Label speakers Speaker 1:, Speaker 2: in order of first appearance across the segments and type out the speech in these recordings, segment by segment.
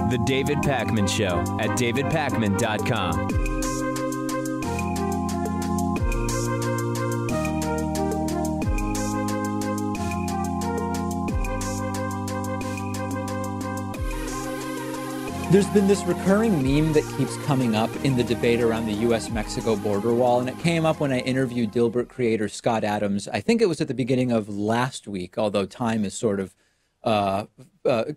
Speaker 1: The David Pakman Show at davidpakman.com.
Speaker 2: There's been this recurring meme that keeps coming up in the debate around the U.S.-Mexico border wall, and it came up when I interviewed Dilbert creator Scott Adams. I think it was at the beginning of last week, although time is sort of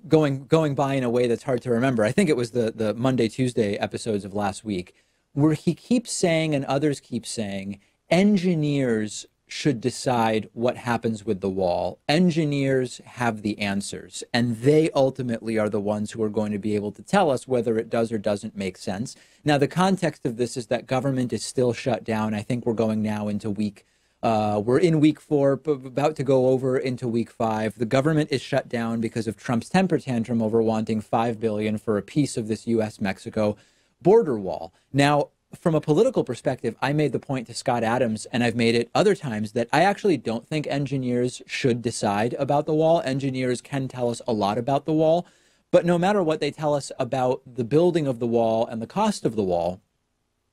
Speaker 2: going by in a way that's hard to remember. I think it was the Monday, Tuesday episodes of last week, where he keeps saying, and others keep saying, engineers should decide what happens with the wall. Engineers have the answers, and they ultimately are the ones who are going to be able to tell us whether it does or doesn't make sense. Now, the context of this is that government is still shut down. I think we're going now into we're in week 4, about to go over into week 5. The government is shut down because of Trump's temper tantrum over wanting $5 billion for a piece of this U.S.-Mexico border wall. Now, from a political perspective, I made the point to Scott Adams, and I've made it other times, that I actually don't think engineers should decide about the wall. Engineers can tell us a lot about the wall, but no matter what they tell us about the building of the wall and the cost of the wall,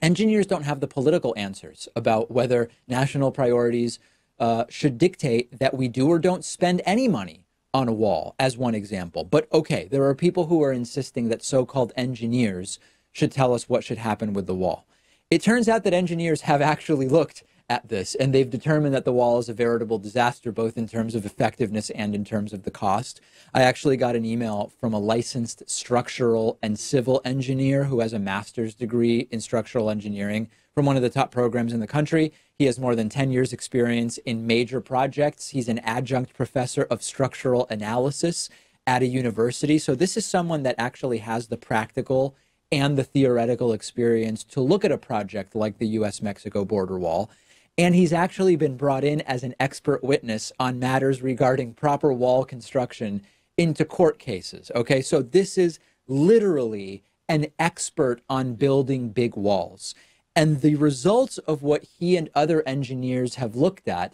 Speaker 2: engineers don't have the political answers about whether national priorities should dictate that we do or don't spend any money on a wall, as one example. But okay, there are people who are insisting that so-called engineers should tell us what should happen with the wall. It turns out that engineers have actually looked at this, and they've determined that the wall is a veritable disaster, both in terms of effectiveness and in terms of the cost. I actually got an email from a licensed structural and civil engineer who has a master's degree in structural engineering from one of the top programs in the country. He has more than 10 years experience in major projects. He's an adjunct professor of structural analysis at a university. So this is someone that actually has the practical and the theoretical experience to look at a project like the U.S.-Mexico border wall. And he's actually been brought in as an expert witness on matters regarding proper wall construction into court cases. Okay, so this is literally an expert on building big walls. And the results of what he and other engineers have looked at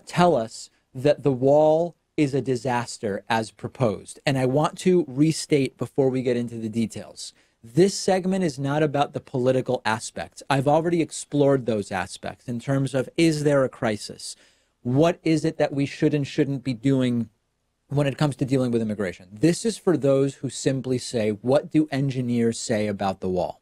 Speaker 2: tell us that the wall is a disaster as proposed. And I want to restate before we get into the details. This segment is not about the political aspects. I've already explored those aspects in terms of, is there a crisis? What is it that we should and shouldn't be doing when it comes to dealing with immigration? This is for those who simply say, what do engineers say about the wall?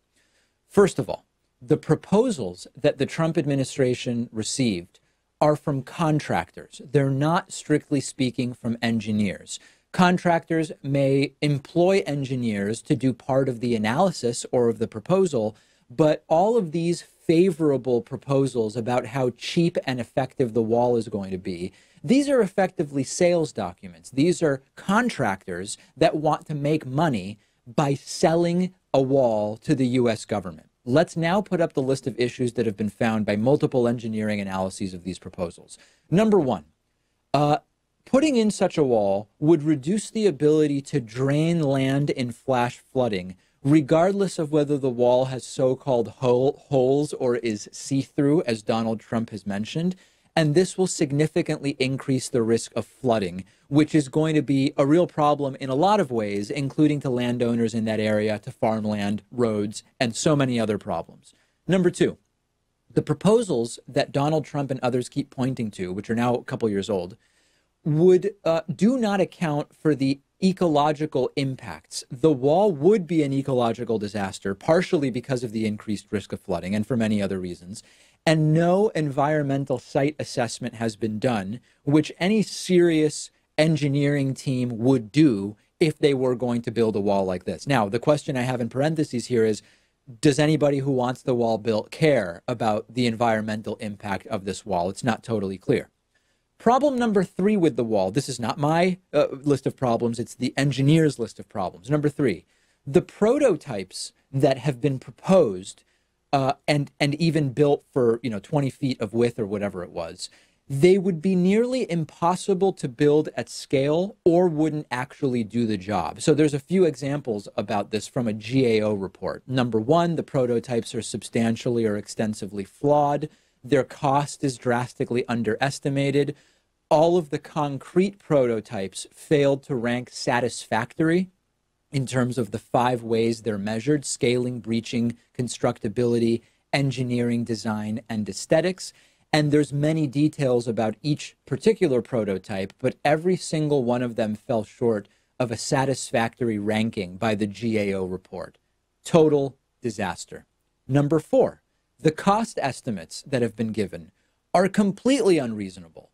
Speaker 2: First of all, the proposals that the Trump administration received are from contractors. They're not, strictly speaking, from engineers. Contractors may employ engineers to do part of the analysis or of the proposal, but all of these favorable proposals about how cheap and effective the wall is going to be, these are effectively sales documents. These are contractors that want to make money by selling a wall to the U.S. government. Let's now put up the list of issues that have been found by multiple engineering analyses of these proposals. Number one, putting in such a wall would reduce the ability to drain land in flash flooding, regardless of whether the wall has so-called holes or is see-through, as Donald Trump has mentioned. And this will significantly increase the risk of flooding, which is going to be a real problem in a lot of ways, including to landowners in that area, to farmland, roads, and so many other problems. Number two, the proposals that Donald Trump and others keep pointing to, which are now a couple years old, do not account for the ecological impacts. The wall would be an ecological disaster, partially because of the increased risk of flooding and for many other reasons. And no environmental site assessment has been done, which any serious engineering team would do if they were going to build a wall like this. Now, the question I have in parentheses here is, does anybody who wants the wall built care about the environmental impact of this wall? It's not totally clear. Problem number three with the wall, this is not my list of problems, it's the engineer's list of problems. Number three, the prototypes that have been proposed and even built for 20 feet of width or whatever it was, they would be nearly impossible to build at scale or wouldn't actually do the job. So there's a few examples about this from a GAO report. Number one, the prototypes are substantially or extensively flawed. Their cost is drastically underestimated. All of the concrete prototypes failed to rank satisfactory in terms of the 5 ways they're measured: scaling, breaching, constructability, engineering, design, and aesthetics. And there's many details about each particular prototype, but every single one of them fell short of a satisfactory ranking by the GAO report. Total disaster. Number 4, the cost estimates that have been given are completely unreasonable.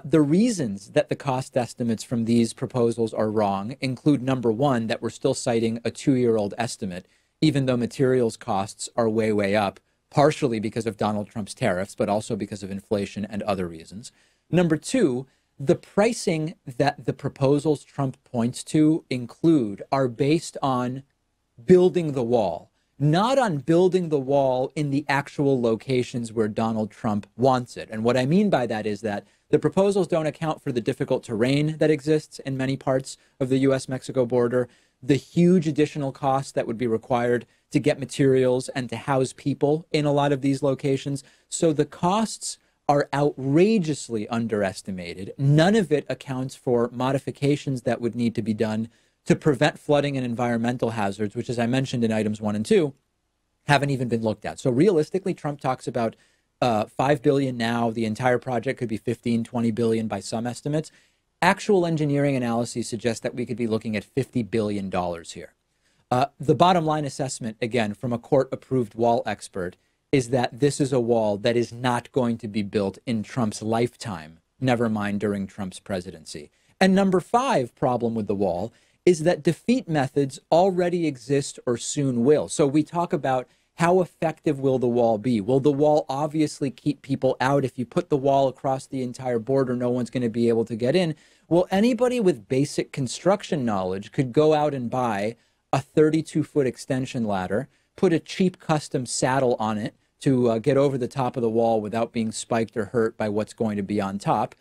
Speaker 2: The reasons that the cost estimates from these proposals are wrong include, number 1, that we're still citing a 2-year-old estimate, even though materials costs are way, way up, partially because of Donald Trump's tariffs, but also because of inflation and other reasons. Number 2, the pricing that the proposals Trump points to are based on building the wall, not on building the wall in the actual locations where Donald Trump wants it. And what I mean by that is that the proposals don't account for the difficult terrain that exists in many parts of the U.S.-Mexico border, the huge additional costs that would be required to get materials and to house people in a lot of these locations. So the costs are outrageously underestimated. None of it accounts for modifications that would need to be done to prevent flooding and environmental hazards, which, as I mentioned in items 1 and 2, haven't even been looked at. So realistically, Trump talks about $5 billion now. The entire project could be $15-20 billion by some estimates. Actual engineering analyses suggest that we could be looking at $50 billion here. The bottom line assessment, again, from a court-approved wall expert, is that this is a wall that is not going to be built in Trump's lifetime, never mind during Trump's presidency. And number 5 problem with the wall is that defeat methods already exist or soon will. So we talk about how effective will the wall be? Will the wall obviously keep people out? If you put the wall across the entire border, no one's going to be able to get in. Well, anybody with basic construction knowledge could go out and buy a 32-foot extension ladder, put a cheap custom saddle on it to get over the top of the wall without being spiked or hurt by what's going to be on top.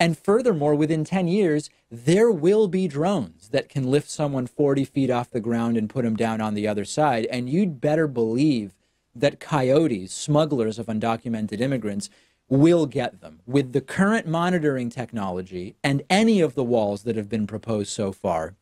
Speaker 2: And furthermore, within 10 years, there will be drones that can lift someone 40 feet off the ground and put them down on the other side. And you'd better believe that coyotes, smugglers of undocumented immigrants, will get them. With the current monitoring technology and any of the walls that have been proposed so far,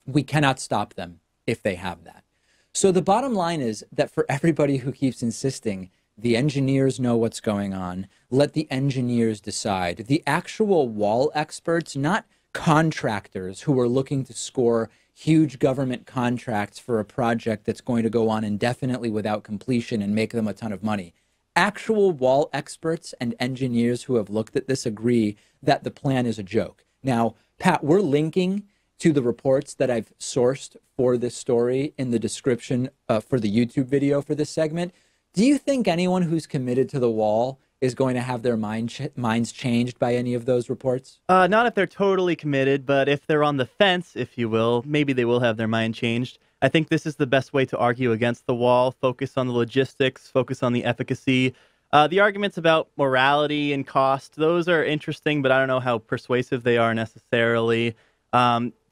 Speaker 2: we cannot stop them if they have that. So the bottom line is that for everybody who keeps insisting the engineers know what's going on, let the engineers decide, the actual wall experts, not contractors who are looking to score huge government contracts for a project that's going to go on indefinitely without completion and make them a ton of money. Actual wall experts and engineers who have looked at this agree that the plan is a joke. Now, Pat, we're linking to the reports that I've sourced for this story in the description for the YouTube video for this segment. Do you think anyone who's committed to the wall is going to have their minds changed by any of those reports?
Speaker 3: Not if they're totally committed, but if they're on the fence, if you will, maybe they will have their mind changed. I think this is the best way to argue against the wall. Focus on the logistics, focus on the efficacy. The arguments about morality and cost, those are interesting, but I don't know how persuasive they are necessarily.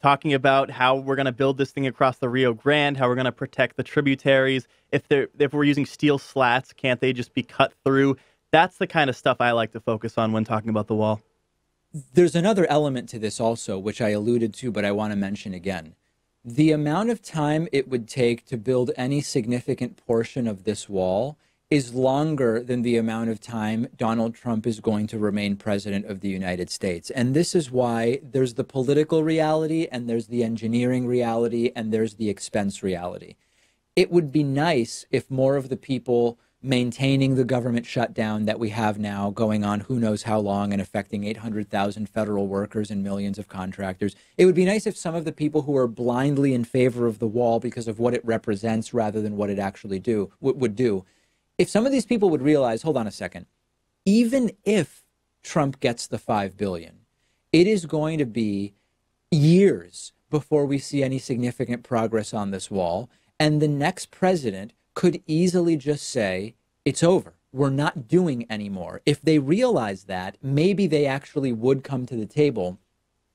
Speaker 3: Talking about how we're going to build this thing across the Rio Grande, how we're going to protect the tributaries. If we're using steel slats, can't they just be cut through? That's the kind of stuff I like to focus on when talking about the wall.
Speaker 2: There's another element to this also, which I alluded to, but I want to mention again. The amount of time it would take to build any significant portion of this wall is longer than the amount of time Donald Trump is going to remain president of the United States. And this is why there's the political reality and there's the engineering reality and there's the expense reality. It would be nice if more of the people maintaining the government shutdown that we have now going on who knows how long and affecting 800,000 federal workers and millions of contractors. It would be nice if some of the people who are blindly in favor of the wall because of what it represents rather than what it actually would do. If some of these people would realize, hold on a second, even if Trump gets the $5 billion, it is going to be years before we see any significant progress on this wall. And the next president could easily just say, it's over. We're not doing anymore. If they realize that, maybe they actually would come to the table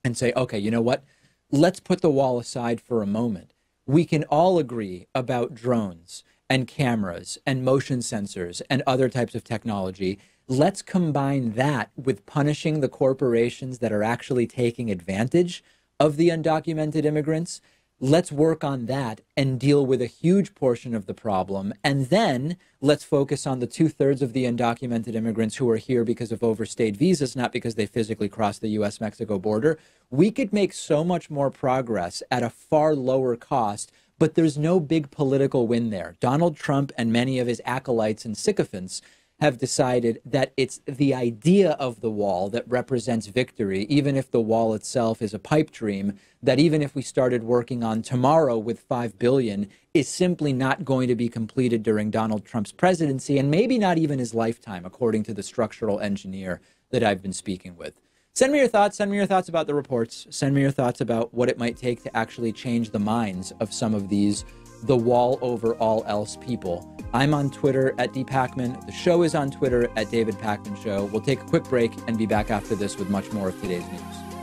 Speaker 2: and say, okay, you know what? Let's put the wall aside for a moment. We can all agree about drones and cameras and motion sensors and other types of technology. Let's combine that with punishing the corporations that are actually taking advantage of the undocumented immigrants. Let's work on that and deal with a huge portion of the problem. And then let's focus on the 2/3 of the undocumented immigrants who are here because of overstayed visas, not because they physically crossed the US-Mexico border. We could make so much more progress at a far lower cost, but there's no big political win there. Donald Trump and many of his acolytes and sycophants have decided that it's the idea of the wall that represents victory, even if the wall itself is a pipe dream, that even if we started working on tomorrow with $5 billion, is simply not going to be completed during Donald Trump's presidency, and maybe not even his lifetime, according to the structural engineer that I've been speaking with. Send me your thoughts. Send me your thoughts about the reports. Send me your thoughts about what it might take to actually change the minds of some of these the wall over all else people. I'm on Twitter at dpacman. The show is on Twitter at David Pakman Show. We'll take a quick break and be back after this with much more of today's news.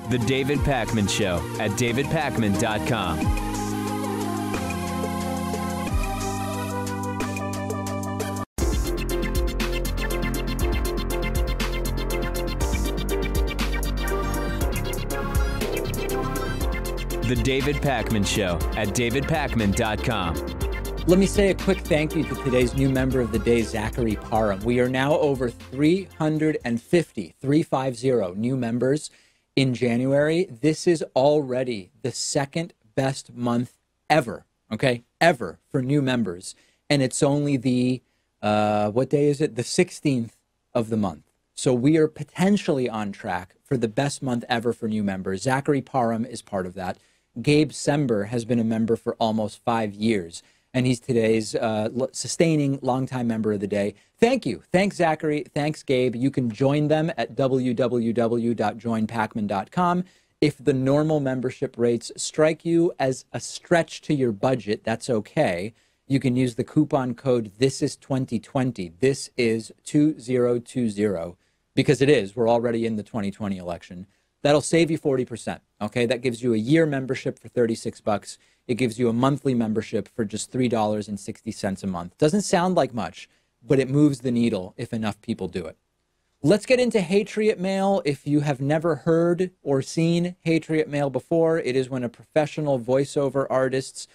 Speaker 1: The David Pakman Show at davidpakman.com. The David Pakman Show at davidpakman.com.
Speaker 2: Let me say a quick thank you to today's new member of the day, Zachary Parham. We are now over 350 new members in January. This is already the second best month ever, okay, ever for new members. And it's only the, what day is it? The 16th of the month. So we are potentially on track for the best month ever for new members. Zachary Parham is part of that. Gabe Sember has been a member for almost 5 years, and he's today's sustaining longtime member of the day. Thank you. Thanks, Zachary. Thanks, Gabe. You can join them at www.joinpakman.com. If the normal membership rates strike you as a stretch to your budget, that's okay. You can use the coupon code THISIS2020. This is 2020, because it is. We're already in the 2020 election. That'll save you 40%, okay? That gives you a year membership for $36. It gives you a monthly membership for just $3.60 a month. Doesn't sound like much, but it moves the needle if enough people do it. Let's get into Hatriot Mail. If you have never heard or seen Hatriot Mail before, it is when a professional voiceover artist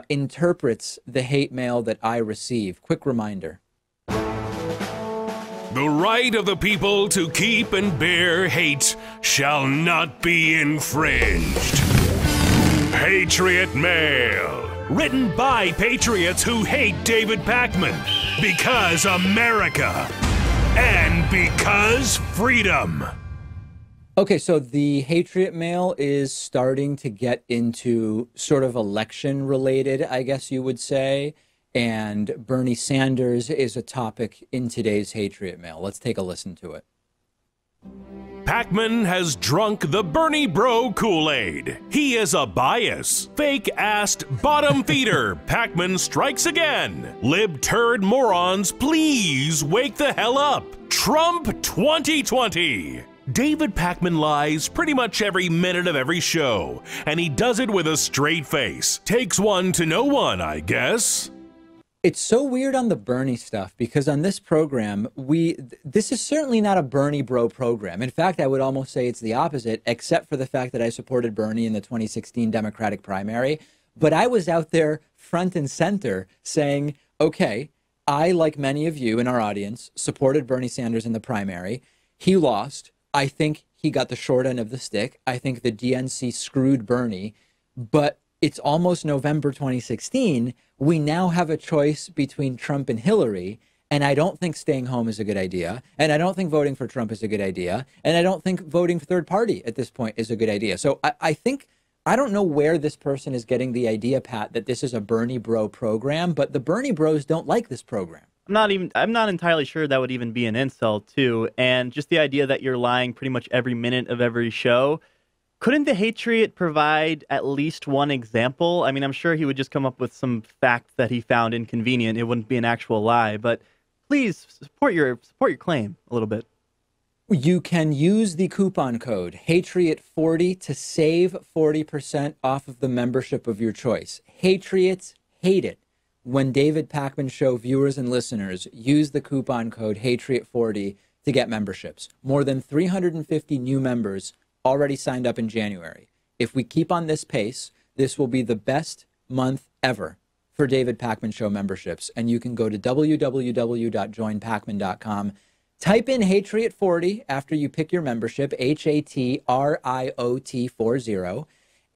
Speaker 2: interprets the hate mail that I receive. Quick reminder.
Speaker 4: The right of the people to keep and bear hate shall not be infringed. Hatriot Mail. Written by patriots who hate David Pakman. Because America. And because freedom.
Speaker 2: Okay, so the Hatriot Mail is starting to get into sort of election related, I guess you would say. And Bernie Sanders is a topic in today's Hatriot Mail. Let's take a listen to it.
Speaker 4: Pakman has drunk the Bernie Bro Kool-Aid. He is a bias. Fake-assed bottom feeder. Pakman strikes again. Lib-turd morons, please wake the hell up. Trump 2020. David Pakman lies pretty much every minute of every show, and he does it with a straight face. Takes one to know one, I guess.
Speaker 2: It's so weird on the Bernie stuff because on this program, this is certainly not a Bernie bro program. In fact, I would almost say it's the opposite, except for the fact that I supported Bernie in the 2016 Democratic primary. But I was out there front and center saying, okay, I, like many of you in our audience, supported Bernie Sanders in the primary. He lost. I think he got the short end of the stick. I think the DNC screwed Bernie, but it's almost November 2016. We now have a choice between Trump and Hillary, and I don't think staying home is a good idea, and I don't think voting for Trump is a good idea, and I don't think voting for third party at this point is a good idea. So I think, I don't know where this person is getting the idea, Pat, that this is a Bernie bro program, but the Bernie bros don't like this program.
Speaker 3: I'm not entirely sure that would even be an insult, too. And just the idea that you're lying pretty much every minute of every show. Couldn't the Hatriot provide at least one example? I mean, I'm sure he would just come up with some fact that he found inconvenient. It wouldn't be an actual lie, but please support your claim a little bit.
Speaker 2: You can use the coupon code Hatriot40 to save 40% off of the membership of your choice. Hatriots hate it when David Pakman Show viewers and listeners use the coupon code Hatriot40 to get memberships. More than 350 new members already signed up in January. If we keep on this pace, this will be the best month ever for David Pakman Show memberships. And you can go to www.joinpakman.com. Type in Hatriot40 after you pick your membership, HATRIOT40,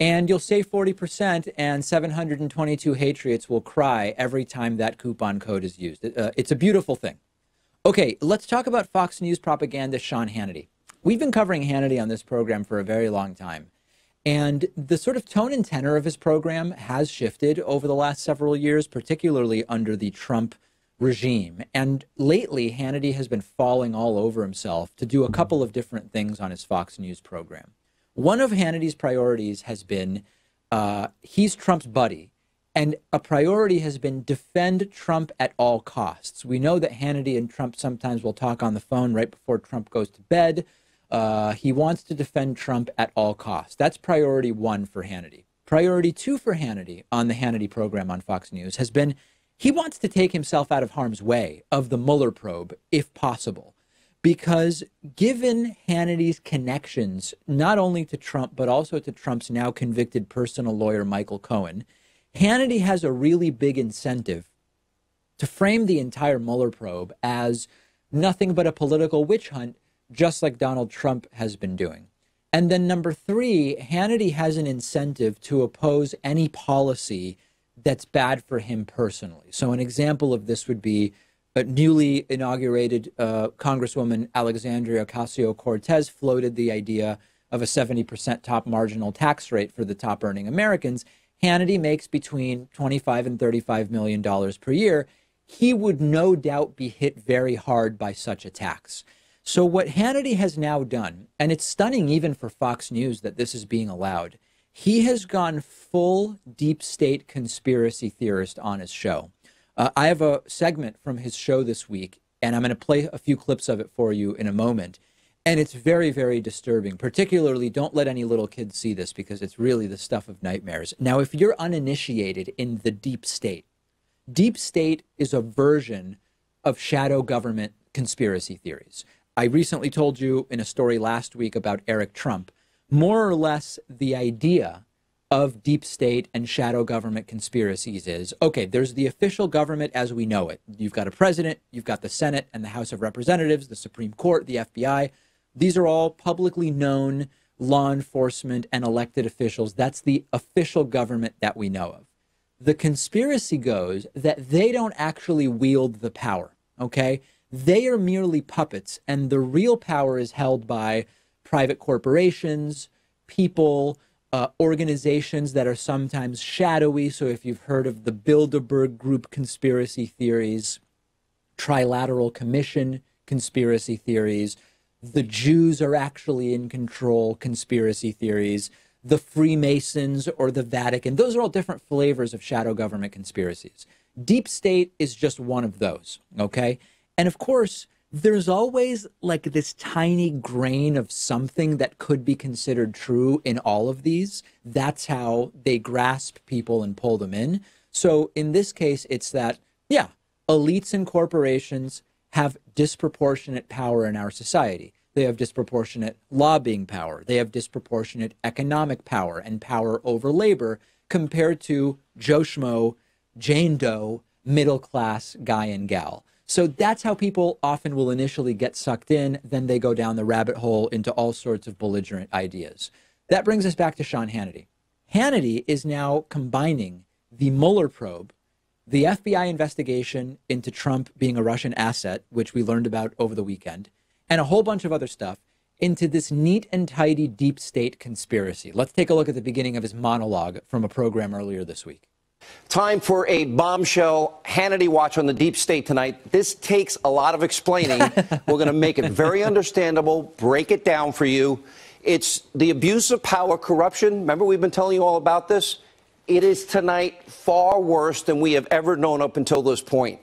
Speaker 2: and you'll save 40%, and 722 Hatriots will cry every time that coupon code is used. It's a beautiful thing. Okay, let's talk about Fox News propaganda, Sean Hannity. We've been covering Hannity on this program for a very long time. And the sort of tone and tenor of his program has shifted over the last several years, particularly under the Trump regime. And lately, Hannity has been falling all over himself to do a couple of different things on his Fox News program. One of Hannity's priorities has been he's Trump's buddy. And a priority has been defend Trump at all costs. We know that Hannity and Trump sometimes will talk on the phone right before Trump goes to bed. He wants to defend Trump at all costs. That's priority one for Hannity. Priority two for Hannity on the Hannity program on Fox News has been he wants to take himself out of harm's way of the Mueller probe, if possible, because given Hannity's connections, not only to Trump, but also to Trump's now convicted personal lawyer, Michael Cohen, Hannity has a really big incentive to frame the entire Mueller probe as nothing but a political witch hunt, just like Donald Trump has been doing. And then number three, Hannity has an incentive to oppose any policy that's bad for him personally. So an example of this would be a newly inaugurated Congresswoman Alexandria Ocasio-Cortez floated the idea of a 70% top marginal tax rate for the top earning Americans. Hannity makes between $25 and $35 million per year. He would no doubt be hit very hard by such a tax. So what Hannity has now done, and it's stunning even for Fox News that this is being allowed, he has gone full deep state conspiracy theorist on his show. I have a segment from his show this week, and I'm going to play a few clips of it for you in a moment. And it's very, very disturbing. Particularly, don't let any little kids see this because it's really the stuff of nightmares. Now, if you're uninitiated in the deep state is a version of shadow government conspiracy theories. I recently told you in a story last week about Eric Trump, more or less the idea of deep state and shadow government conspiracies is, okay, there's the official government as we know it. You've got a president, you've got the Senate and the House of Representatives, the Supreme Court, the FBI. These are all publicly known law enforcement and elected officials. That's the official government that we know of. The conspiracy goes that they don't actually wield the power, okay? They are merely puppets, and the real power is held by private corporations, people, organizations that are sometimes shadowy. So if you've heard of the Bilderberg Group conspiracy theories, Trilateral Commission conspiracy theories, the Jews are actually in control conspiracy theories, the Freemasons or the Vatican, those are all different flavors of shadow government conspiracies. Deep state is just one of those, okay? And of course, there's always like this tiny grain of something that could be considered true in all of these. That's how they grasp people and pull them in. So in this case, it's that, yeah, elites and corporations have disproportionate power in our society. They have disproportionate lobbying power. They have disproportionate economic power and power over labor compared to Joe Schmo, Jane Doe, middle class guy and gal. So that's how people often will initially get sucked in. Then they go down the rabbit hole into all sorts of belligerent ideas. That brings us back to Sean Hannity. Hannity is now combining the Mueller probe, the FBI investigation into Trump being a Russian asset, which we learned about over the weekend, and a whole bunch of other stuff into this neat and tidy deep state conspiracy. Let's take a look at the beginning of his monologue from a program earlier this week.
Speaker 5: Time for a bombshell Hannity watch on the deep state tonight. This takes a lot of explaining. We're going to make it very understandable, break it down for you. It's the abuse of power, corruption. Remember, we've been telling you all about this. It is tonight far worse than we have ever known up until this point.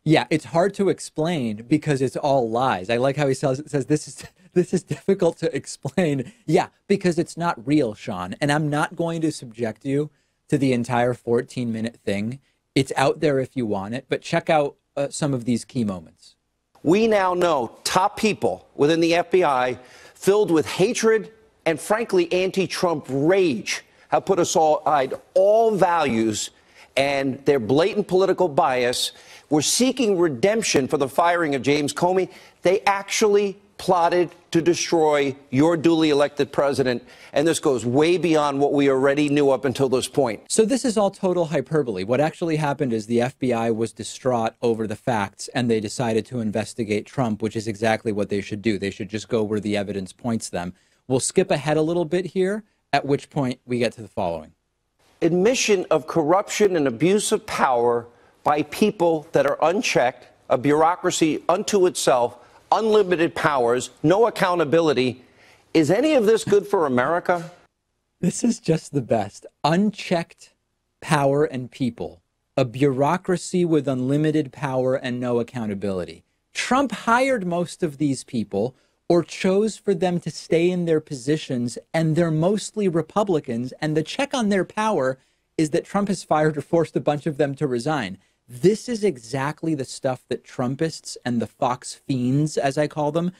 Speaker 2: Yeah, it's hard to explain because it's all lies. I like how he says this is difficult to explain. Yeah, because it's not real, Sean. And I'm not going to subject you to the entire 14-minute thing It's out there if you want it, but check out some of these key moments.
Speaker 5: We now know top people within the FBI filled with hatred and, frankly, anti-Trump rage have put aside all values and their blatant political bias. Were seeking redemption for the firing of James Comey. They actually plotted to destroy your duly elected president, and this goes way beyond what we already knew up until this point.
Speaker 2: So this is all total hyperbole. What actually happened is the FBI was distraught over the facts, and they decided to investigate Trump, which is exactly what they should do. They should just go where the evidence points them. We'll skip ahead a little bit here, at which point we get to the following.
Speaker 5: Admission of corruption and abuse of power by people that are unchecked, a bureaucracy unto itself, unlimited powers, no accountability. Is any of this good for America?
Speaker 2: This is just the best. Unchecked power and people, a bureaucracy with unlimited power and no accountability. Trump hired most of these people or chose for them to stay in their positions, and they're mostly Republicans. And the check on their power is that Trump has fired or forced a bunch of them to resign. This is exactly the stuff that Trumpists and the Fox fiends, as I call them,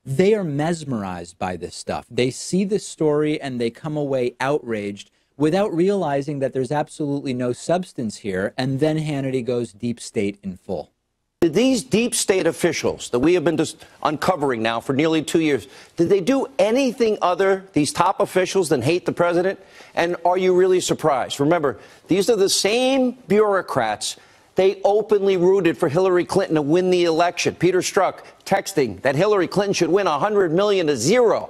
Speaker 2: they are mesmerized by this stuff. They see this story and they come away outraged without realizing that there's absolutely no substance here. And then Hannity goes deep state in full.
Speaker 5: Did these deep state officials that we have been just uncovering now for nearly 2 years, did they do anything other, these top officials, than hate the president? And are you really surprised? Remember, these are the same bureaucrats. They openly rooted for Hillary Clinton to win the election. Peter Strzok texting that Hillary Clinton should win 100 million to 0.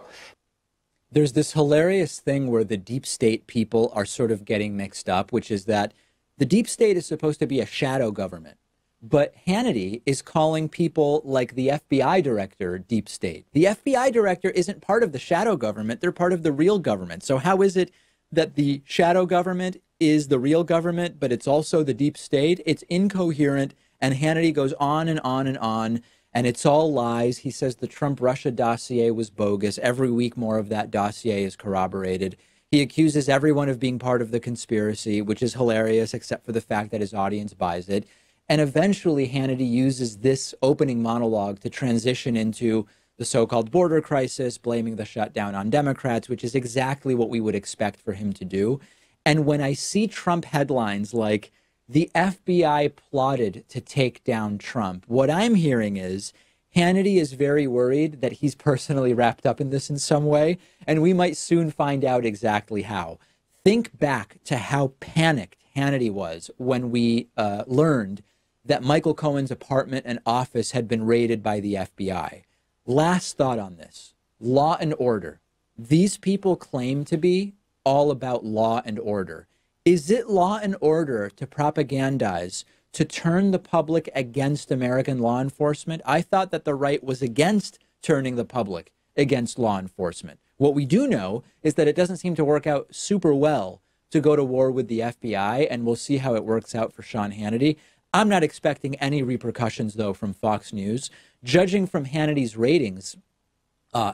Speaker 2: There's this hilarious thing where the deep state people are sort of getting mixed up, which is that the deep state is supposed to be a shadow government. But Hannity is calling people like the FBI director deep state. The FBI director isn't part of the shadow government. They're part of the real government. So how is it that the shadow government is the real government, but it's also the deep state? It's incoherent. And Hannity goes on and on and on. And it's all lies. He says the Trump-Russia dossier was bogus. Every week more of that dossier is corroborated. He accuses everyone of being part of the conspiracy, which is hilarious, except for the fact that his audience buys it. And eventually, Hannity uses this opening monologue to transition into the so-called border crisis, blaming the shutdown on Democrats, which is exactly what we would expect for him to do. And when I see Trump headlines like, the FBI plotted to take down Trump, what I'm hearing is Hannity is very worried that he's personally wrapped up in this in some way, and we might soon find out exactly how. Think back to how panicked Hannity was when we learned that Michael Cohen's apartment and office had been raided by the FBI. Last thought on this, law and order. These people claim to be all about law and order. Is it law and order to propagandize, to turn the public against American law enforcement? I thought that the right was against turning the public against law enforcement. What we do know is that it doesn't seem to work out super well to go to war with the FBI, and we'll see how it works out for Sean Hannity. I'm not expecting any repercussions, though, from Fox News. Judging from Hannity's ratings,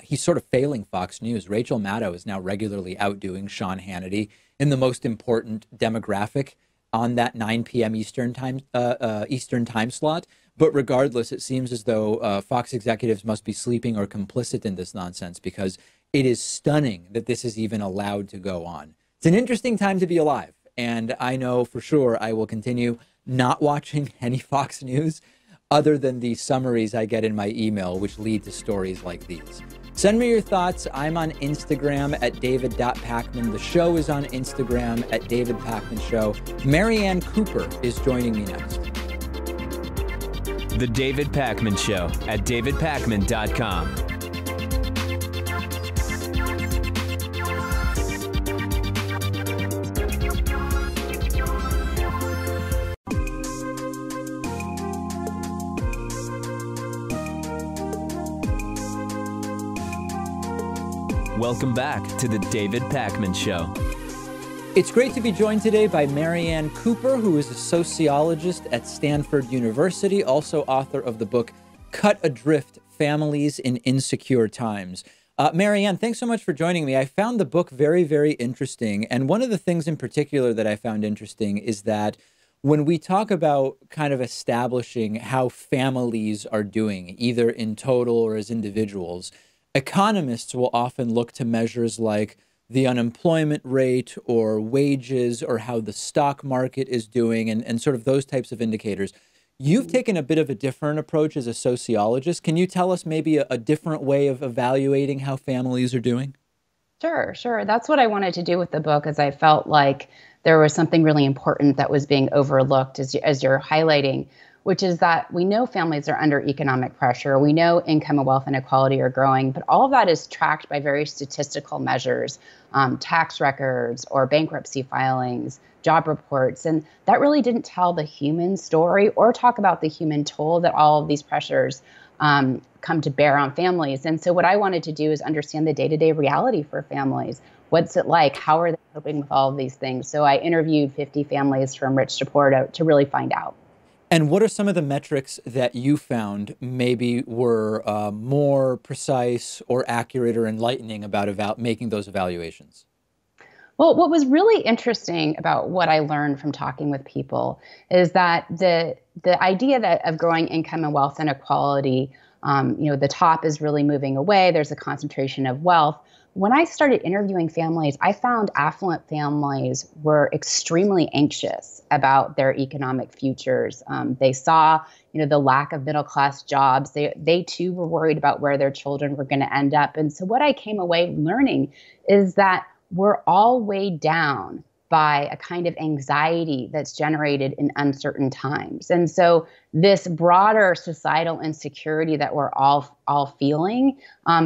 Speaker 2: he's sort of failing Fox News. Rachel Maddow is now regularly outdoing Sean Hannity in the most important demographic on that 9 p.m. Eastern time slot. But regardless, it seems as though Fox executives must be sleeping or complicit in this nonsense, because it is stunning that this is even allowed to go on. It's an interesting time to be alive. And I know for sure I will continue not watching any Fox News other than the summaries I get in my email, which lead to stories like these. Send me your thoughts. I'm on Instagram at david.pacman. The show is on Instagram at David Pacman Show. Marianne Cooper is joining me next.
Speaker 1: The David Pacman Show at davidpacman.com. Welcome back to the David Pacman Show.
Speaker 2: It's great to be joined today by Marianne Cooper, who is a sociologist at Stanford University, also author of the book Cut Adrift: Families in Insecure Times. Marianne, thanks so much for joining me. I found the book very, very interesting. And one of the things in particular that I found interesting is that When we talk about kind of establishing how families are doing, either in total or as individuals, economists will often look to measures like the unemployment rate or wages or how the stock market is doing and sort of those types of indicators. You've taken a bit of a different approach as a sociologist. Can you tell us maybe a different way of evaluating how families are doing?
Speaker 6: Sure. That's what I wanted to do with the book, as I felt like there was something really important that was being overlooked, as you're highlighting, which is that we know families are under economic pressure. We know income and wealth inequality are growing, but all of that is tracked by very statistical measures, tax records or bankruptcy filings, job reports. And that really didn't tell the human story or talk about the human toll that all of these pressures come to bear on families. And so what I wanted to do is understand the day-to-day reality for families. What's it like? How are they coping with all of these things? So I interviewed 50 families from rich to poor to really find out.
Speaker 2: And what are some of the metrics that you found maybe were more precise or accurate or enlightening about making those evaluations?
Speaker 6: Well, what was really interesting about what I learned from talking with people is that the idea of growing income and wealth inequality, the top is really moving away. There's a concentration of wealth. When I started interviewing families, I found affluent families were extremely anxious about their economic futures. They saw, the lack of middle-class jobs. They too were worried about where their children were going to end up. And so what I came away learning is that we're all weighed down by a kind of anxiety that's generated in uncertain times. And so this broader societal insecurity that we're all feeling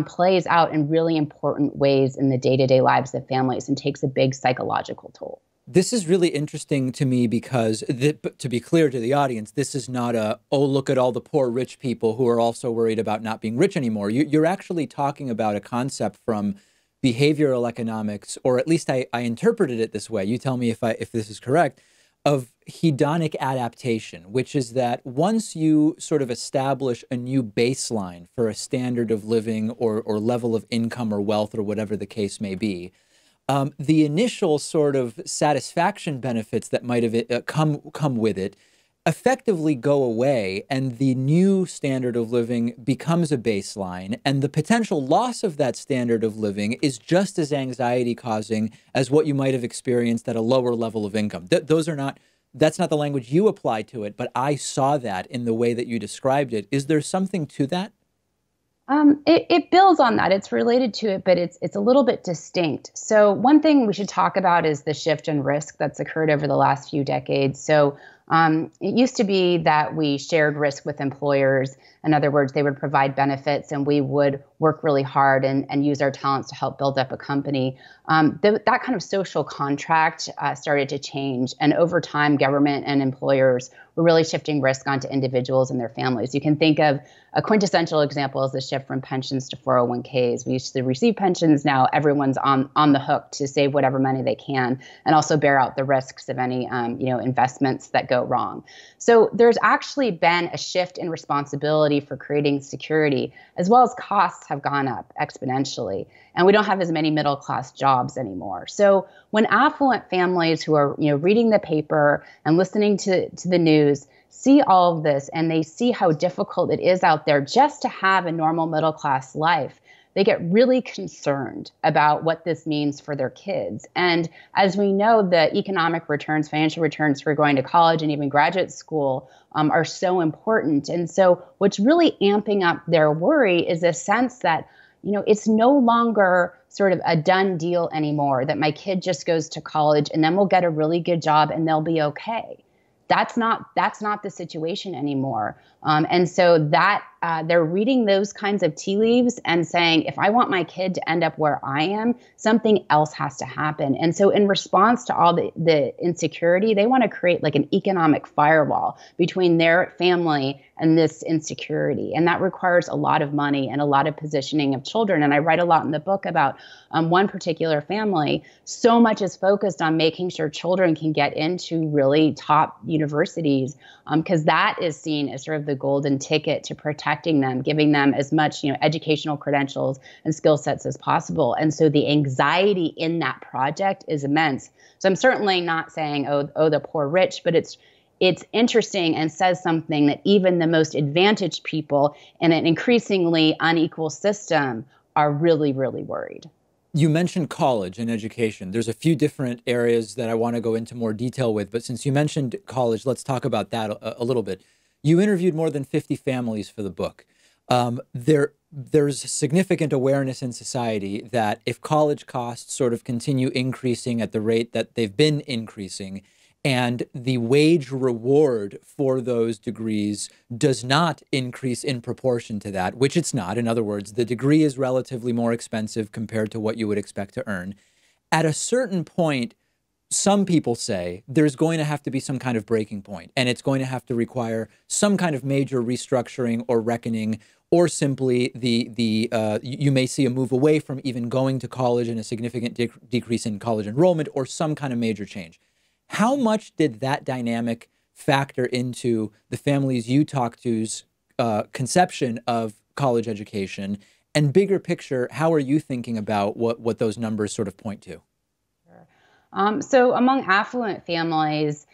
Speaker 6: plays out in really important ways in the day-to-day lives of families and takes a big psychological toll.
Speaker 2: This is really interesting to me because, to be clear to the audience, this is not look at all the poor rich people who are also worried about not being rich anymore. You're actually talking about a concept from behavioral economics, or at least I interpreted it this way. You tell me if this is correct, of hedonic adaptation, which is that once you sort of establish a new baseline for a standard of living or level of income or wealth or whatever the case may be, the initial sort of satisfaction benefits that might have come with it effectively go away, and the new standard of living becomes a baseline, and the potential loss of that standard of living is just as anxiety causing as what you might have experienced at a lower level of income. That's not the language you applied to it, but I saw that in the way that you described it. Is there something to that?
Speaker 6: It builds on that. It's related to it, but it's a little bit distinct. So one thing we should talk about is the shift in risk that's occurred over the last few decades. So it used to be that we shared risk with employers. In other words, they would provide benefits and we would work really hard and use our talents to help build up a company. That kind of social contract started to change. And over time, government and employers were really shifting risk onto individuals and their families. You can think of a quintessential example is the shift from pensions to 401ks. We used to receive pensions. Now everyone's on the hook to save whatever money they can and also bear out the risks of any investments that go wrong. So there's actually been a shift in responsibility for creating security, as well as costs have gone up exponentially. And we don't have as many middle-class jobs anymore. So when affluent families who are reading the paper and listening to the news see all of this, and they see how difficult it is out there just to have a normal middle-class life, they get really concerned about what this means for their kids. And as we know, the economic returns, financial returns for going to college and even graduate school are so important. And so what's really amping up their worry is a sense that, it's no longer sort of a done deal anymore, that my kid just goes to college and then will get a really good job and they'll be okay. That's not the situation anymore. And so that they're reading those kinds of tea leaves and saying, if I want my kid to end up where I am, something else has to happen. And so in response to all the insecurity, they want to create like an economic firewall between their family and this insecurity. And that requires a lot of money and a lot of positioning of children. And I write a lot in the book about one particular family. So much is focused on making sure children can get into really top universities, because that is seen as sort of the golden ticket to protecting them, giving them as much educational credentials and skill sets as possible. And so the anxiety in that project is immense. So I'm certainly not saying, oh, the poor rich, but it's it's interesting and says something that even the most advantaged people in an increasingly unequal system are really, really worried.
Speaker 2: You mentioned college and education. There's a few different areas that I want to go into more detail with, but since you mentioned college, let's talk about that a little bit. You interviewed more than 50 families for the book. There's significant awareness in society that if college costs sort of continue increasing at the rate that they've been increasing, and the wage reward for those degrees does not increase in proportion to that, which it's not. In other words, the degree is relatively more expensive compared to what you would expect to earn. At a certain point, some people say there's going to have to be some kind of breaking point, and it's going to have to require some kind of major restructuring or reckoning, or simply you may see a move away from even going to college and a significant decrease in college enrollment or some kind of major change. How much did that dynamic factor into the families you talked to's conception of college education? And bigger picture, how are you thinking about what those numbers sort of point to?
Speaker 6: So among affluent families,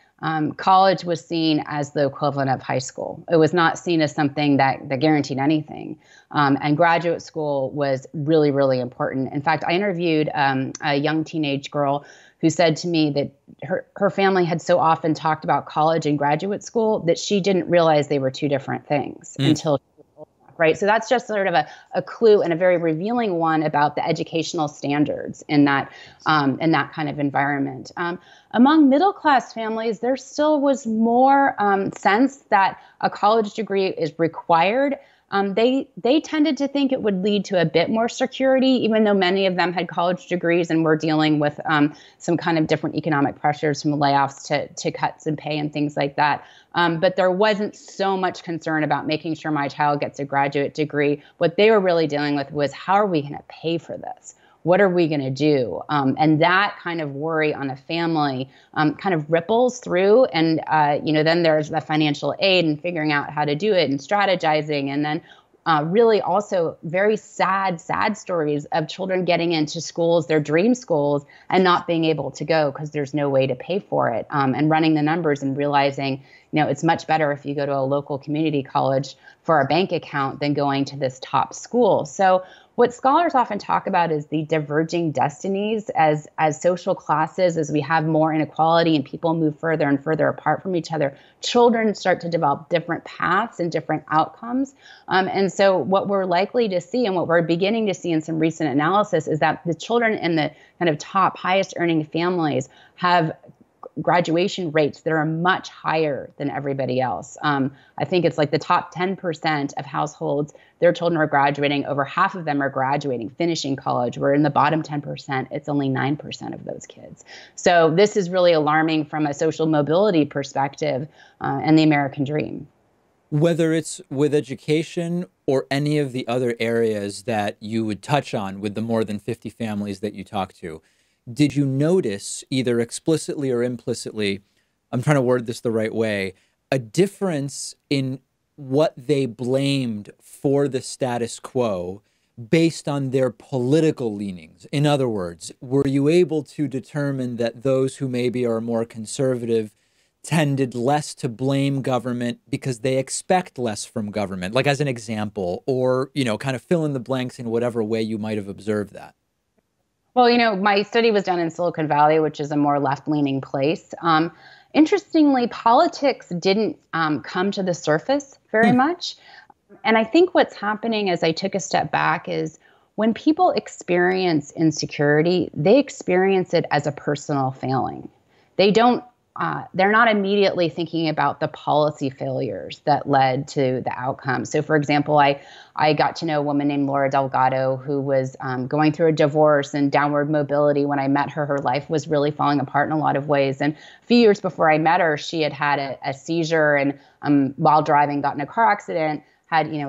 Speaker 6: college was seen as the equivalent of high school. It was not seen as something that guaranteed anything. And graduate school was really, really important. In fact, I interviewed a young teenage girl who said to me that her family had so often talked about college and graduate school that she didn't realize they were two different things until she was old enough, right? So that's just sort of a clue and a very revealing one about the educational standards in that kind of environment. Among middle-class families, there still was more sense that a college degree is required. They tended to think it would lead to a bit more security, even though many of them had college degrees and were dealing with some kind of different economic pressures from layoffs to cuts in pay and things like that. But there wasn't so much concern about making sure my child gets a graduate degree. What they were really dealing with was, how are we going to pay for this? What are we going to do? And that kind of worry on a family kind of ripples through. And, then there's the financial aid and figuring out how to do it and strategizing. And then really also very sad stories of children getting into schools, their dream schools, and not being able to go because there's no way to pay for it. And running the numbers and realizing, it's much better if you go to a local community college for a bank account than going to this top school. So what scholars often talk about is the diverging destinies as social classes, as we have more inequality and people move further and further apart from each other, children start to develop different paths and different outcomes. And so what we're likely to see and what we're beginning to see in some recent analysis is that the children in the kind of top highest earning families have graduation rates that are much higher than everybody else. I think it's like the top 10% of households, their children are graduating, over half of them are graduating, finishing college. We're in the bottom 10%, it's only 9% of those kids. So this is really alarming from a social mobility perspective and the American dream.
Speaker 2: Whether it's with education or any of the other areas that you would touch on with the more than 50 families that you talk to, did you notice, either explicitly or implicitly, I'm trying to word this the right way, a difference in what they blamed for the status quo based on their political leanings? In other words, were you able to determine that those who maybe are more conservative tended less to blame government because they expect less from government, like as an example, or, kind of fill in the blanks in whatever way you might have observed that?
Speaker 6: Well, my study was done in Silicon Valley, which is a more left-leaning place. Interestingly, politics didn't come to the surface very much. And I think what's happening as I took a step back is when people experience insecurity, they experience it as a personal failing. They're not immediately thinking about the policy failures that led to the outcome. So, for example, I got to know a woman named Laura Delgado who was going through a divorce and downward mobility. When I met her, her life was really falling apart in a lot of ways. And a few years before I met her, she had a seizure and while driving got in a car accident, had tens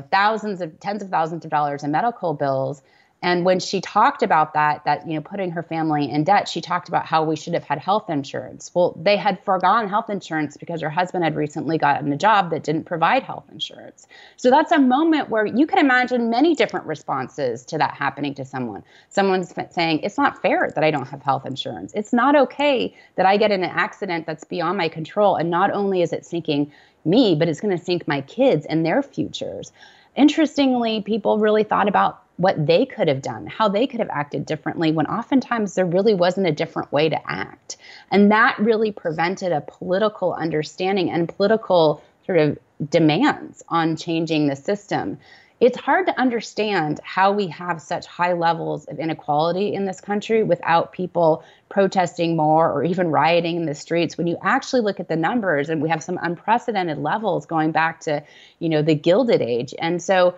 Speaker 6: of thousands of dollars in medical bills. And when she talked about that, putting her family in debt, she talked about how we should have had health insurance. Well, they had foregone health insurance because her husband had recently gotten a job that didn't provide health insurance. So that's a moment where you can imagine many different responses to that happening to someone. Someone's saying, it's not fair that I don't have health insurance. It's not okay that I get in an accident that's beyond my control. And not only is it sinking me, but it's going to sink my kids and their futures. Interestingly, people really thought about what they could have done, how they could have acted differently, when oftentimes there really wasn't a different way to act. And that really prevented a political understanding and political sort of demands on changing the system. It's hard to understand how we have such high levels of inequality in this country without people protesting more or even rioting in the streets. When you actually look at the numbers, and we have some unprecedented levels going back to, the Gilded Age. And so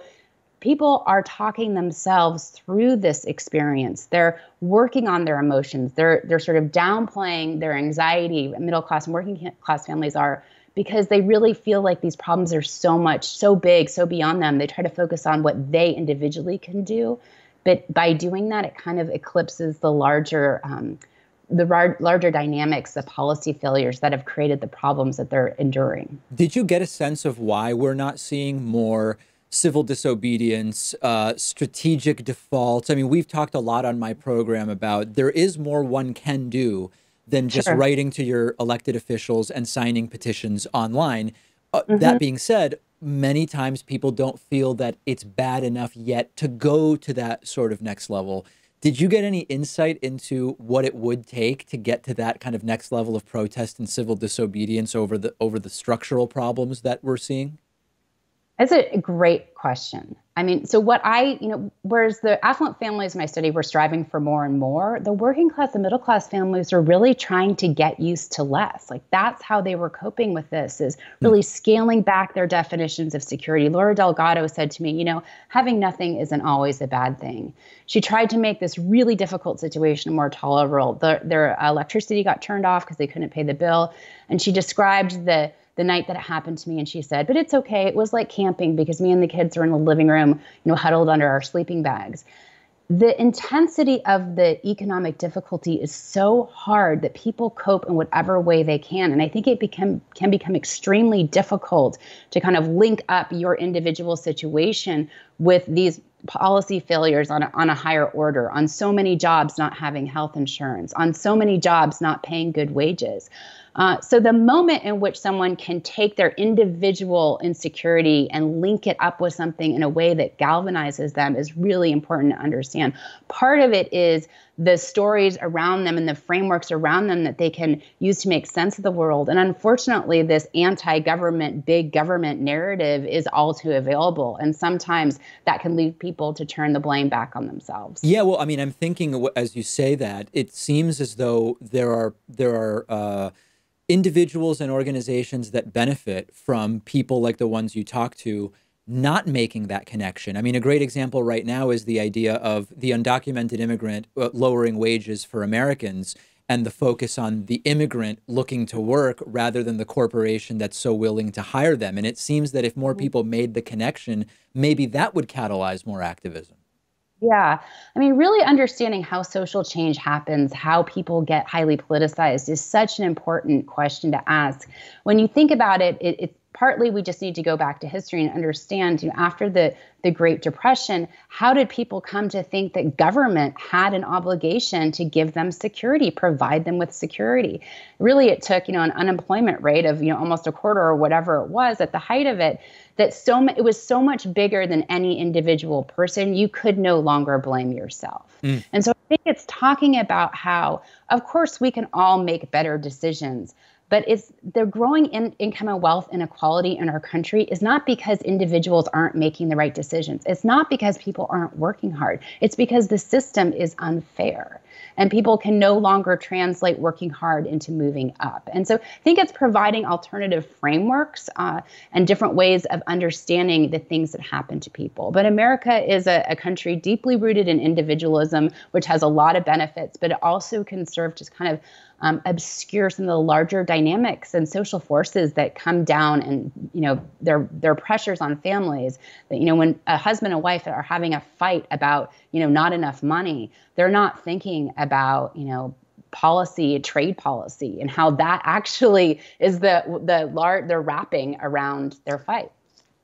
Speaker 6: people are talking themselves through this experience. They're working on their emotions. They're sort of downplaying their anxiety. Middle class and working class families are, because they really feel like these problems are so big, so beyond them. They try to focus on what they individually can do. But by doing that, it kind of eclipses the larger dynamics, the policy failures that have created the problems that they're enduring.
Speaker 2: Did you get a sense of why we're not seeing more civil disobedience, strategic defaults? I mean, we've talked a lot on my program about there is more one can do than just writing to your elected officials and signing petitions online. That being said, many times people don't feel that it's bad enough yet to go to that sort of next level. Did you get any insight into what it would take to get to that kind of next level of protest and civil disobedience over the structural problems that we're seeing?
Speaker 6: That's a great question. I mean, so whereas the affluent families in my study were striving for more and more, the working class and middle class families are really trying to get used to less. Like, that's how they were coping with this, is really scaling back their definitions of security. Laura Delgado said to me, having nothing isn't always a bad thing. She tried to make this really difficult situation more tolerable. Their electricity got turned off because they couldn't pay the bill. And she described the night that it happened to me, and she said, but it's okay. It was like camping because me and the kids were in the living room, huddled under our sleeping bags. The intensity of the economic difficulty is so hard that people cope in whatever way they can. And I think it can become extremely difficult to kind of link up your individual situation with these policy failures on a higher order, on so many jobs not having health insurance, on so many jobs not paying good wages. So the moment in which someone can take their individual insecurity and link it up with something in a way that galvanizes them is really important to understand. Part of it is the stories around them and the frameworks around them that they can use to make sense of the world. And unfortunately, this anti-government, big government narrative is all too available. And sometimes that can lead people to turn the blame back on themselves.
Speaker 2: Yeah, well, I mean, I'm thinking as you say that, it seems as though there are individuals and organizations that benefit from people like the ones you talk to not making that connection. I mean, a great example right now is the idea of the undocumented immigrant lowering wages for Americans and the focus on the immigrant looking to work rather than the corporation that's so willing to hire them. And it seems that if more people made the connection, maybe that would catalyze more activism.
Speaker 6: Yeah. I mean, really understanding how social change happens, how people get highly politicized is such an important question to ask. When you think about it, it's partly we just need to go back to history and understand, after the Great Depression, how did people come to think that government had an obligation to give them security, provide them with security? Really, it took, an unemployment rate of, almost a quarter or whatever it was at the height of it, that it was so much bigger than any individual person, you could no longer blame yourself. And so I think it's talking about how, of course, we can all make better decisions, but it's the growing income and wealth inequality in our country is not because individuals aren't making the right decisions. It's not because people aren't working hard. It's because the system is unfair. And people can no longer translate working hard into moving up. And so I think it's providing alternative frameworks and different ways of understanding the things that happen to people. But America is a country deeply rooted in individualism, which has a lot of benefits, but it also can serve to kind of obscure some of the larger dynamics and social forces that come down, and their pressures on families. That when a husband and wife are having a fight about not enough money, they're not thinking about policy, trade policy, and how that actually is they're wrapping around their fight.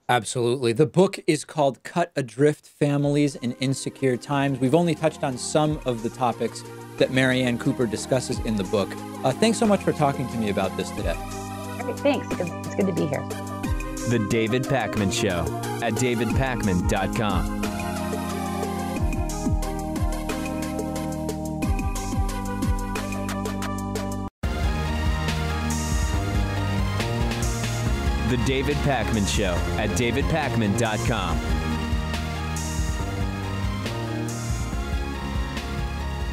Speaker 2: Absolutely. The book is called Cut Adrift: Families in Insecure Times. We've only touched on some of the topics that Marianne Cooper discusses in the book. Thanks so much for talking to me about this today.
Speaker 6: All right, thanks. It's good to be here.
Speaker 1: The David Pakman Show at davidpakman.com. The David Pakman Show at davidpakman.com.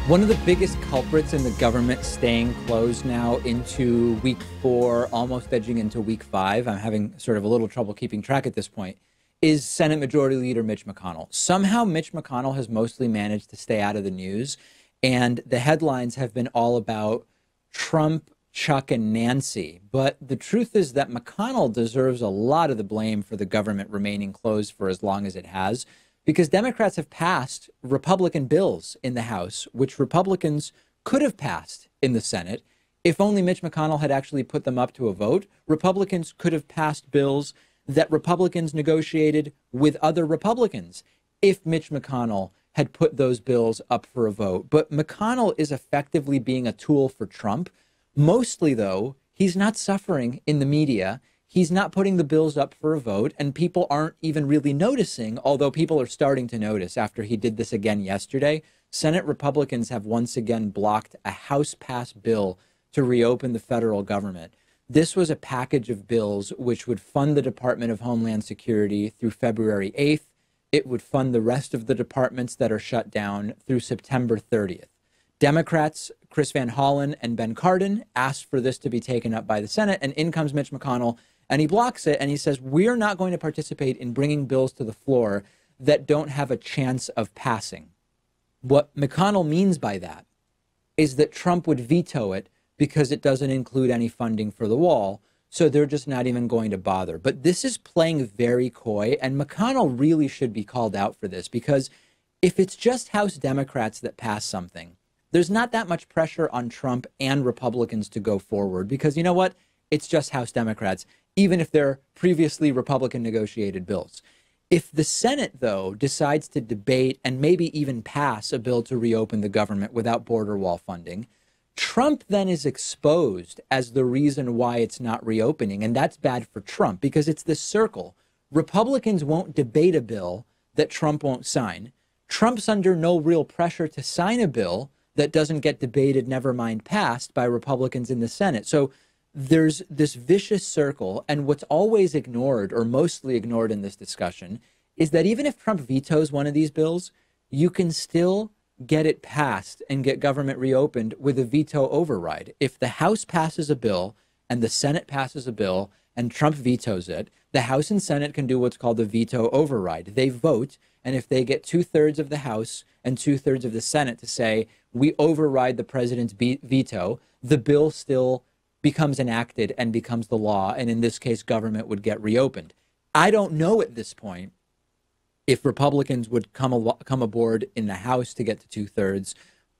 Speaker 2: One of the biggest culprits in the government staying closed now into week 4, almost edging into week 5, I'm having sort of a little trouble keeping track at this point, is Senate Majority Leader Mitch McConnell. Somehow Mitch McConnell has mostly managed to stay out of the news, and the headlines have been all about Trump, Chuck, and Nancy. But the truth is that McConnell deserves a lot of the blame for the government remaining closed for as long as it has, because Democrats have passed Republican bills in the House, which Republicans could have passed in the Senate. If only Mitch McConnell had actually put them up to a vote, Republicans could have passed bills that Republicans negotiated with other Republicans if Mitch McConnell had put those bills up for a vote. But McConnell is effectively being a tool for Trump. Mostly, though, he's not suffering in the media. He's not putting the bills up for a vote, and people aren't even really noticing, although people are starting to notice after he did this again yesterday. Senate Republicans have once again blocked a House-passed bill to reopen the federal government. This was a package of bills which would fund the Department of Homeland Security through February 8th. It would fund the rest of the departments that are shut down through September 30th. Democrats, Chris Van Hollen and Ben Cardin, asked for this to be taken up by the Senate, and in comes Mitch McConnell, and he blocks it, and he says, we're not going to participate in bringing bills to the floor that don't have a chance of passing. What McConnell means by that is that Trump would veto it because it doesn't include any funding for the wall, so they're just not even going to bother. But this is playing very coy, and McConnell really should be called out for this, because if it's just House Democrats that pass something, there's not that much pressure on Trump and Republicans to go forward, because you know what? It's just House Democrats, even if they're previously Republican negotiated bills. If the Senate, though, decides to debate and maybe even pass a bill to reopen the government without border wall funding, Trump then is exposed as the reason why it's not reopening. And that's bad for Trump because it's this circle. Republicans won't debate a bill that Trump won't sign. Trump's under no real pressure to sign a bill that doesn't get debated, never mind passed, by Republicans in the Senate. So there's this vicious circle. And what's always ignored, or mostly ignored in this discussion, is that even if Trump vetoes one of these bills, you can still get it passed and get government reopened with a veto override. If the House passes a bill and the Senate passes a bill and Trump vetoes it, the House and Senate can do what's called a veto override. They vote, and if they get 2/3 of the House and 2/3 of the Senate to say, we override the president's veto, the bill still becomes enacted and becomes the law, and in this case, government would get reopened. I don't know at this point if Republicans would come aboard in the House to get to 2/3.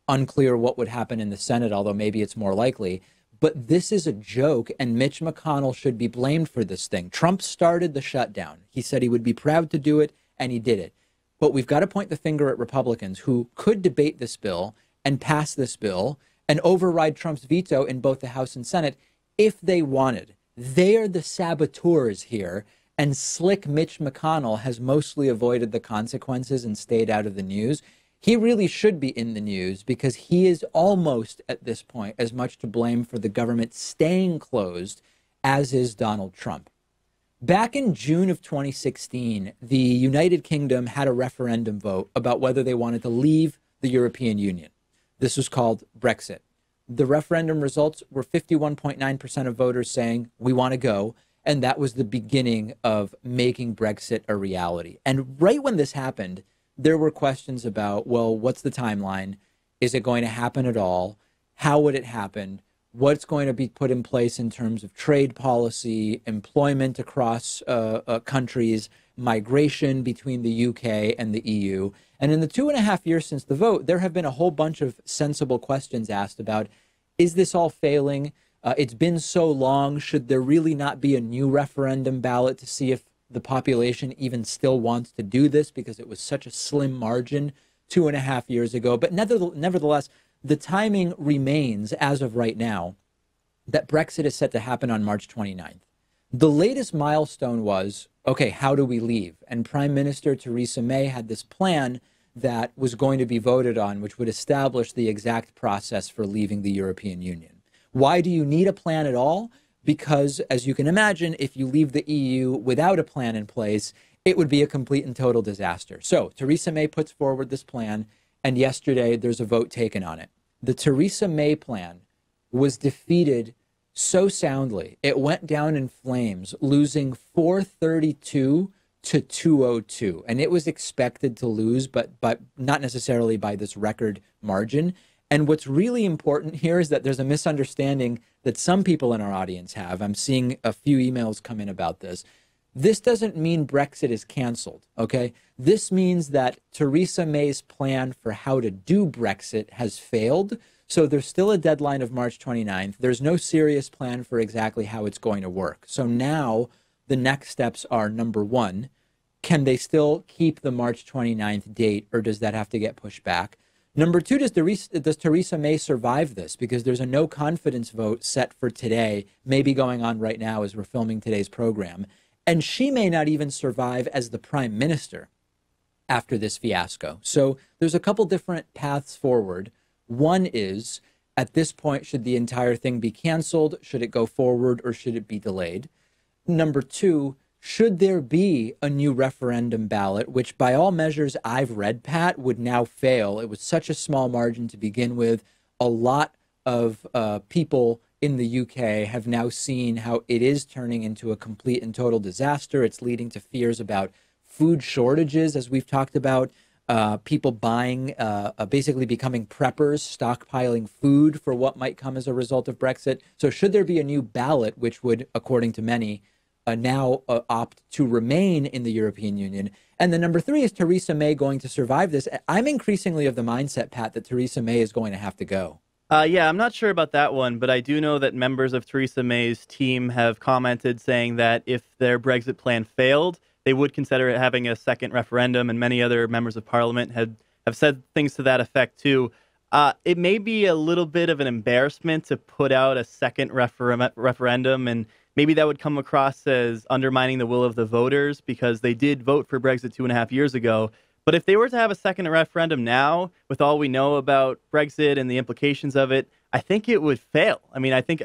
Speaker 2: Unclear what would happen in the Senate, although maybe it's more likely. But this is a joke, and Mitch McConnell should be blamed for this thing. Trump started the shutdown. He said he would be proud to do it, and he did it. But we've got to point the finger at Republicans who could debate this bill and pass this bill and override Trump's veto in both the House and Senate if they wanted. They are the saboteurs here, and slick Mitch McConnell has mostly avoided the consequences and stayed out of the news. He really should be in the news because he is almost at this point as much to blame for the government staying closed as is Donald Trump. Back in June of 2016, the United Kingdom had a referendum vote about whether they wanted to leave the European Union. This was called Brexit. The referendum results were 51.9% of voters saying, we want to go. And that was the beginning of making Brexit a reality. And right when this happened, there were questions about, well, what's the timeline? Is it going to happen at all? How would it happen? what's going to be put in place in terms of trade policy, employment across countries, migration between the UK and the EU. And in the 2.5 years since the vote, there have been a whole bunch of sensible questions asked about, is this all failing? It's been so long. Should there really not be a new referendum ballot to see if the population even still wants to do this, because it was such a slim margin 2.5 years ago? But nevertheless, the timing remains, as of right now, that Brexit is set to happen on March 29th. The latest milestone was, okay, how do we leave? And Prime Minister Theresa May had this plan that was going to be voted on, which would establish the exact process for leaving the European Union. Why do you need a plan at all? Because, as you can imagine, if you leave the EU without a plan in place, it would be a complete and total disaster. So Theresa May puts forward this plan, and yesterday there's a vote taken on it. The Theresa May plan was defeated so soundly. It went down in flames, losing 432 to 202. And it was expected to lose, but not necessarily by this record margin. And what's really important here is that there's a misunderstanding that some people in our audience have. I'm seeing a few emails come in about this. This doesn't mean Brexit is canceled, okay? This means that Theresa May's plan for how to do Brexit has failed. So there's still a deadline of March 29th. There's no serious plan for exactly how it's going to work. So now the next steps are, number one, can they still keep the March 29th date, or does that have to get pushed back? Number two, does Theresa May survive this? Because there's a no confidence vote set for today, maybe going on right now as we're filming today's program. And she may not even survive as the prime minister after this fiasco. So there's a couple different paths forward. One is, at this point, should the entire thing be canceled? Should it go forward, or should it be delayed? Number two, should there be a new referendum ballot, which by all measures I've read, Pat, would now fail? It was such a small margin to begin with. A lot of people in the UK have now seen how it is turning into a complete and total disaster. It's leading to fears about food shortages, as we've talked about, people buying, basically becoming preppers, stockpiling food for what might come as a result of Brexit. So should there be a new ballot, which would, according to many, now opt to remain in the European Union? And then number three, is Theresa May going to survive this? I'm increasingly of the mindset, Pat, that Theresa May is going to have to go.
Speaker 3: Yeah, I'm not sure about that one, but I do know that members of Theresa May's team have commented saying that if their Brexit plan failed, they would consider having a second referendum, and many other members of parliament have said things to that effect too. It may be a little bit of an embarrassment to put out a second referendum, and maybe that would come across as undermining the will of the voters, because they did vote for Brexit 2.5 years ago. But if they were to have a second referendum now, with all we know about Brexit and the implications of it, I think it would fail. I mean, I think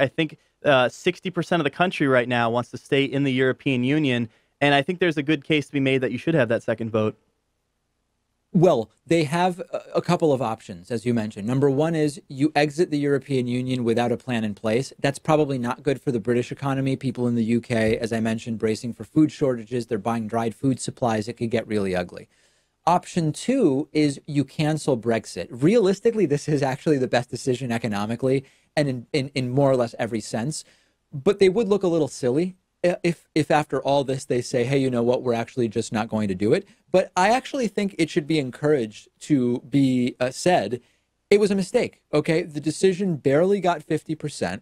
Speaker 3: 60% of the country right now wants to stay in the European Union, and I think there's a good case to be made that you should have that second vote.
Speaker 2: Well, they have a couple of options, as you mentioned. Number one is you exit the European Union without a plan in place. That's probably not good for the British economy. People in the UK, as I mentioned, bracing for food shortages. They're buying dried food supplies. It could get really ugly. Option two is you cancel Brexit. Realistically, this is actually the best decision economically and in more or less every sense. But they would look a little silly if after all this they say, hey, you know what, we're actually just not going to do it. But I actually think it should be encouraged to be said, it was a mistake, okay? The decision barely got 50%.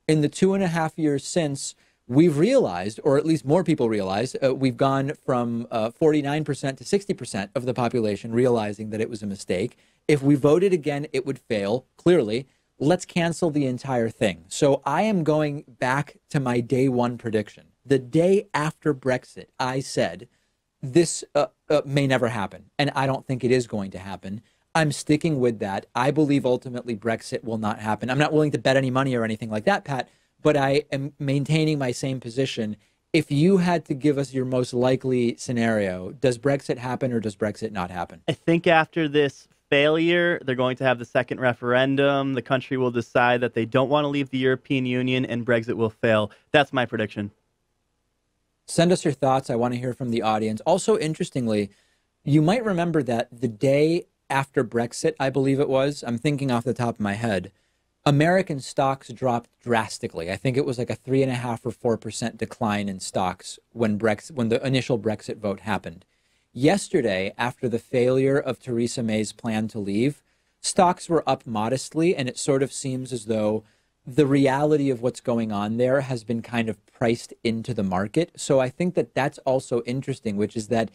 Speaker 2: In the 2.5 years since, we've realized, or at least more people realize, we've gone from 49% to 60% of the population realizing that it was a mistake. If we voted again, it would fail, clearly. Let's cancel the entire thing. So I am going back to my day one prediction. The day after Brexit, I said, this may never happen, and I don't think it is going to happen. I'm sticking with that. I believe ultimately Brexit will not happen. I'm not willing to bet any money or anything like that, Pat, but I am maintaining my same position. If you had to give us your most likely scenario, does Brexit happen or does Brexit not happen?
Speaker 3: I think after this failure, they're going to have the second referendum. The country will decide that they don't want to leave the European Union, and Brexit will fail. That's my prediction.
Speaker 2: Send us your thoughts. I want to hear from the audience. Also, interestingly, you might remember that the day after Brexit, I believe it was, I'm thinking off the top of my head, American stocks dropped drastically. I think it was like a 3.5 or 4% decline in stocks when the initial Brexit vote happened. Yesterday, after the failure of Theresa May's plan to leave, stocks were up modestly, and it sort of seems as though the reality of what's going on there has been kind of priced into the market. So I think that that's also interesting, which is that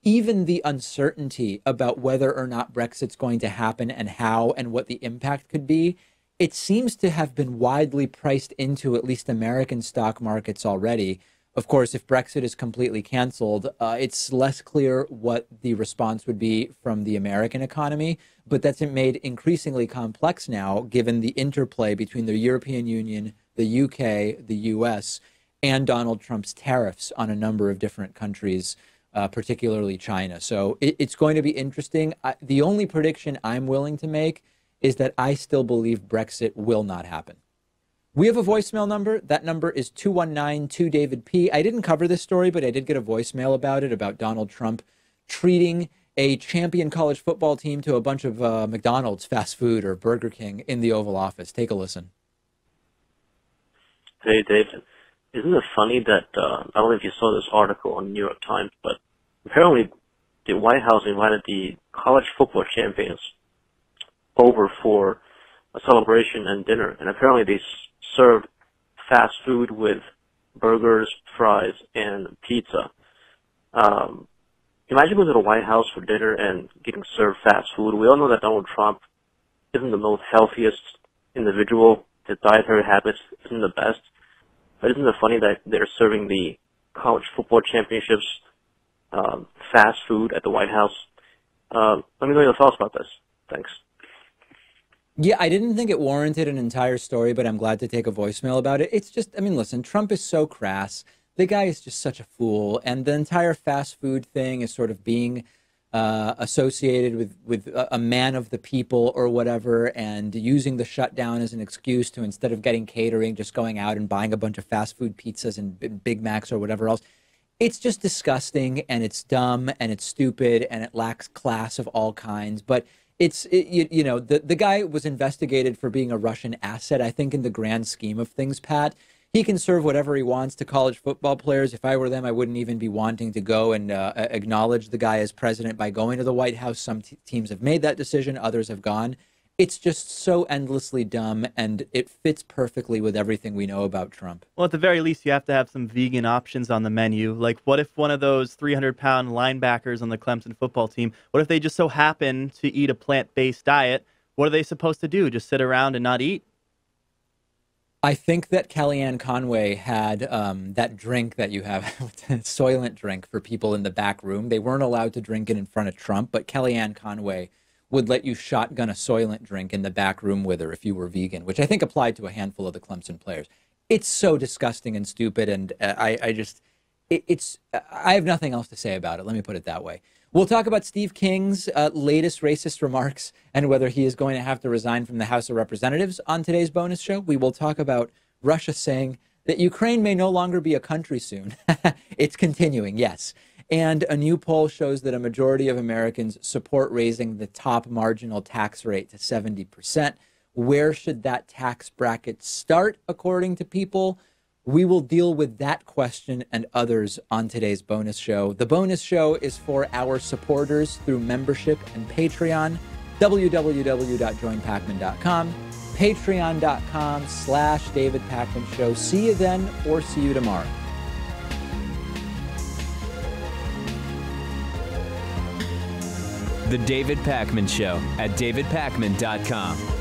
Speaker 2: even the uncertainty about whether or not Brexit's going to happen and how and what the impact could be, it seems to have been widely priced into at least American stock markets already. Of course, if Brexit is completely canceled, it's less clear what the response would be from the American economy, but that's made increasingly complex now, given the interplay between the European Union, the UK, the US, and Donald Trump's tariffs on a number of different countries, particularly China. So it's going to be interesting. The only prediction I'm willing to make is that I still believe Brexit will not happen. We have a voicemail number. That number is 219-2-DAVID-P. I didn't cover this story, but I did get a voicemail about it, about Donald Trump treating a champion college football team to a bunch of McDonald's fast food or Burger King in the Oval Office. Take a listen.
Speaker 7: Hey, David. Isn't it funny that, I don't know if you saw this article on the New York Times, but apparently the White House invited the college football champions over for a celebration and dinner, and apparently they served fast food with burgers, fries, and pizza. Imagine going to the White House for dinner and getting served fast food. We all know that Donald Trump isn't the most healthiest individual. His dietary habits isn't the best. But isn't it funny that they're serving the college football championships fast food at the White House? Let me know your thoughts about this. Thanks.
Speaker 2: Yeah, I didn't think it warranted an entire story, but I'm glad to take a voicemail about it. It's just, I mean, listen, Trump is so crass. The guy is just such a fool. And the entire fast food thing is sort of being associated with a man of the people or whatever, and using the shutdown as an excuse to, instead of getting catering, just going out and buying a bunch of fast food pizzas and Big Macs or whatever else. It's just disgusting, and it's dumb, and it's stupid, and it lacks class of all kinds. But the guy was investigated for being a Russian asset. I think in the grand scheme of things, Pat, he can serve whatever he wants to college football players. If I were them, I wouldn't even be wanting to go and acknowledge the guy as president by going to the White House. Some teams have made that decision. Others have gone. It's just so endlessly dumb, and it fits perfectly with everything we know about Trump.
Speaker 3: Well, at the very least, you have to have some vegan options on the menu. Like, what if one of those 300-pound linebackers on the Clemson football team, what if they just so happen to eat a plant-based diet? What are they supposed to do? Just sit around and not eat?
Speaker 2: I think that Kellyanne Conway had that drink that you have, Soylent drink for people in the back room. They weren't allowed to drink it in front of Trump, but Kellyanne Conway would let you shotgun a Soylent drink in the back room with her if you were vegan, which I think applied to a handful of the Clemson players. It's so disgusting and stupid, and I have nothing else to say about it. Let me put it that way. We'll talk about Steve King's latest racist remarks and whether he is going to have to resign from the House of Representatives on today's bonus show. We will talk about Russia saying that Ukraine may no longer be a country soon. It's continuing, yes. And a new poll shows that a majority of Americans support raising the top marginal tax rate to 70%. Where should that tax bracket start, according to people? We will deal with that question and others on today's bonus show. The bonus show is for our supporters through membership and Patreon. www.joinpacman.com, patreon.com/David Pakman Show. See you then, or see you tomorrow.
Speaker 1: The David Pakman Show at davidpakman.com.